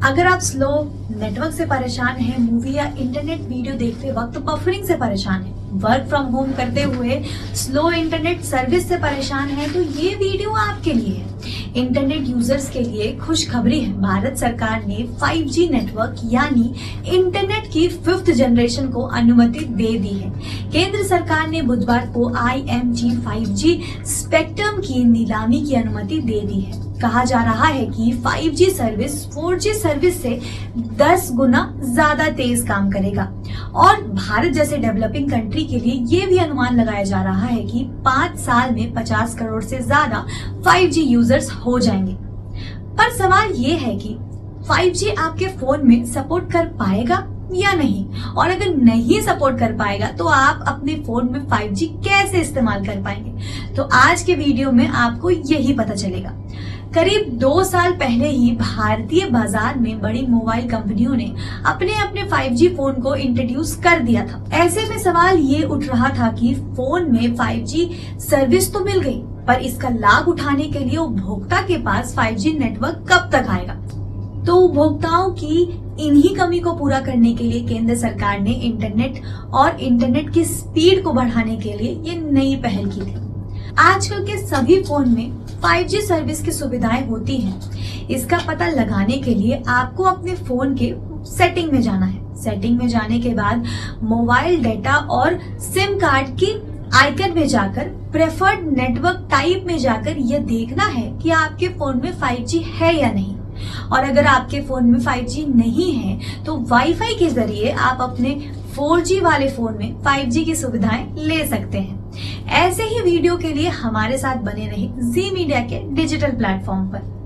अगर आप slow network से परेशान हैं, मूवी या इंटरनेट वीडियो देखते वक्त बफरिंग से परेशान हैं, वर्क फ्रॉम होम करते हुए स्लो इंटरनेट सर्विस से परेशान हैं, तो ये वीडियो आपके लिए है। इंटरनेट यूजर्स के लिए खुशखबरी है। भारत सरकार ने 5G नेटवर्क यानी इंटरनेट की 5th जनरेशन को अनुमति दे दी है। केंद्र सरकार ने बुधवार को IMG 5G स्पेक्ट्रम की नीलामी की अनुमति दे दी है। कहा जा रहा है कि 5G सर्विस 4G सर्विस से 10 गुना ज्यादा तेज काम करेगा और भारत जैसे डेवलपिंग कंट्री के लिए ये भी अनुमान लगाया जा रहा है कि 5 साल में 50 करोड़ से ज्यादा 5G यूजर्स हो जाएंगे। पर सवाल ये है कि 5G आपके फोन में सपोर्ट कर पाएगा या नहीं, और अगर नहीं सपोर्ट कर पाएगा तो आप अपने फोन में 5G कैसे इस्तेमाल कर पाएंगे। तो आज के वीडियो में आपको यही पता चलेगा। करीब 2 साल पहले ही भारतीय बाजार में बड़ी मोबाइल कंपनियों ने अपने अपने 5G फोन को इंट्रोड्यूस कर दिया था। ऐसे में सवाल ये उठ रहा था कि फोन में 5G सर्विस तो मिल गई, पर इसका लाभ उठाने के लिए उपभोक्ता के पास 5G नेटवर्क कब तक आएगा। तो उपभोक्ताओं की इन्हीं कमी को पूरा करने के लिए केंद्र सरकार ने इंटरनेट की स्पीड को बढ़ाने के लिए ये नई पहल की थी। आजकल के सभी फोन में 5G सर्विस की सुविधाएं होती हैं। इसका पता लगाने के लिए आपको अपने फोन के सेटिंग में जाना है। सेटिंग में जाने के बाद मोबाइल डेटा और सिम कार्ड की आइकन में जाकर प्रेफर्ड नेटवर्क टाइप में जाकर यह देखना है कि आपके फोन में 5G है या नहीं। और अगर आपके फोन में 5G नहीं है तो वाईफाई के जरिए आप अपने 4G वाले फोन में 5G की सुविधाएं ले सकते हैं। ऐसे ही वीडियो के लिए हमारे साथ बने रहिए जी मीडिया के डिजिटल प्लेटफॉर्म पर।